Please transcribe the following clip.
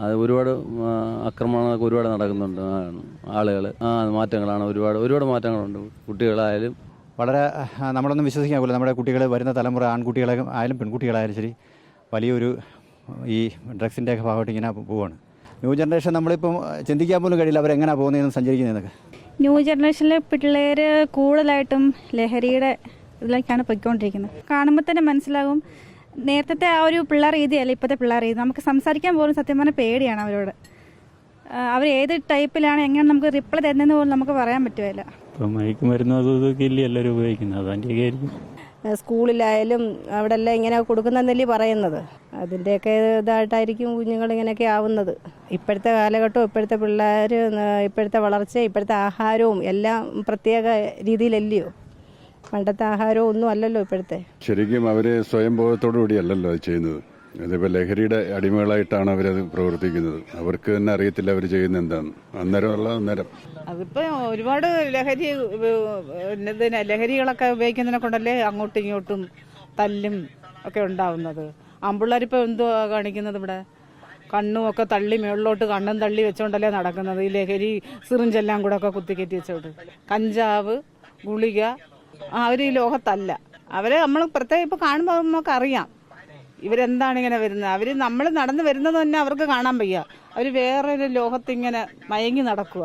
അത് ഒരുപാട് ആക്രമണങ്ങളൊക്കെ ഒരുപാട് നടക്കുന്നുണ്ട്. ആളുകൾ മാറ്റങ്ങളാണ്, ഒരുപാട് മാറ്റങ്ങളുണ്ട്. കുട്ടികളായാലും വളരെ നമ്മളൊന്നും വിശ്വസിക്കാൻ പോലും നമ്മുടെ കുട്ടികൾ, വരുന്ന തലമുറ ആൺകുട്ടികളെ ആയാലും പെൺകുട്ടികളായാലും ശരി, വലിയൊരു ഈ ഡ്രഗ്സിൻ്റെയൊക്കെ ഭാഗമായിട്ട് ഇങ്ങനെ പോവുകയാണ്. ന്യൂ ജനറേഷൻ നമ്മളിപ്പം ചിന്തിക്കാൻ പോലും കഴിയില്ല അവരെങ്ങനെയാണ് പോകുന്നതെന്ന്, സഞ്ചരിക്കുന്നതെന്നൊക്കെ. ന്യൂ ജനറേഷനിലെ പിള്ളേർ കൂടുതലായിട്ടും ലഹരിയുടെ ഇതിലേക്കാണ് പൊയ്ക്കൊണ്ടിരിക്കുന്നത്. കാണുമ്പോൾ തന്നെ മനസ്സിലാകും, നേരത്തെ ആ ഒരു പിള്ളേർ രീതിയല്ല ഇപ്പോഴത്തെ പിള്ളേർ രീതി. നമുക്ക് സംസാരിക്കാൻ പോലും സത്യം പറഞ്ഞാൽ പേടിയാണ് അവരോട്. അവർ ഏത് ടൈപ്പിലാണ്, എങ്ങനെ നമുക്ക് റിപ്ലൈ തരുന്നതെന്ന് പോലും നമുക്ക് പറയാൻ പറ്റുകയില്ല. ഇപ്പം മയക്കുമരുന്നും അതും ഇതൊക്കെ ഇല്ലേ എല്ലാവരും ഉപയോഗിക്കുന്നത്, അതിൻ്റെയൊക്കെ ആയിരിക്കും. സ്കൂളിലായാലും അവിടെ എല്ലാം ഇങ്ങനെ കൊടുക്കുന്നതെന്നല്ലേ പറയുന്നത്. അതിൻ്റെയൊക്കെ ഇതായിട്ടായിരിക്കും കുഞ്ഞുങ്ങൾ ഇങ്ങനെയൊക്കെ ആവുന്നത്. ഇപ്പോഴത്തെ കാലഘട്ടവും ഇപ്പോഴത്തെ പിള്ളേർ, ഇപ്പോഴത്തെ വളർച്ച, ഇപ്പോഴത്തെ ആഹാരവും എല്ലാം പ്രത്യേക രീതിയിലല്ലയോ. പണ്ടത്തെ ആഹാരവും ഒന്നും അല്ലല്ലോ ഇപ്പോഴത്തെ. ശരിക്കും അവർ സ്വയം ബോധത്തോടു കൂടിയല്ലല്ലോ അത് ചെയ്യുന്നത്. അതിപ്പോൾ ലഹരിയുടെ അടിമകളായിട്ടാണ് അവരത് പ്രവർത്തിക്കുന്നത്. അവർക്ക് തന്നെ അറിയത്തില്ല അവർ ചെയ്യുന്നത് എന്താണെന്ന്. അന്നേരം അതിപ്പോൾ ഒരുപാട് ലഹരികളൊക്കെ ഉപയോഗിക്കുന്നതിനെ കൊണ്ടല്ലേ അങ്ങോട്ടും ഇങ്ങോട്ടും തല്ലും ഒക്കെ ഉണ്ടാവുന്നത്. ആൺപിള്ളേരിപ്പോൾ എന്തുവാ കാണിക്കുന്നത് ഇവിടെ? കണ്ണുമൊക്കെ തള്ളി മുകളിലോട്ട് കണ്ണും തള്ളി വെച്ചോണ്ടല്ലേ നടക്കുന്നത്. ഈ ലഹരി സിറിഞ്ചെല്ലാം കൂടെ ഒക്കെ കുത്തിക്കയറ്റി വെച്ചോണ്ട്, കഞ്ചാവ്, ഗുളിക, അവർ ഈ ലോകത്തല്ല. അവരെ നമ്മൾ പ്രത്യേകം ഇപ്പോൾ കാണുമ്പോൾ നമുക്കറിയാം ഇവരെന്താണ് ഇങ്ങനെ വരുന്നത്. നമ്മൾ നടന്നു വരുന്നത് തന്നെ അവർക്ക് കാണാൻ വയ്യ. അവർ വേറൊരു ലോകത്തിങ്ങനെ മയങ്ങി നടക്കുക.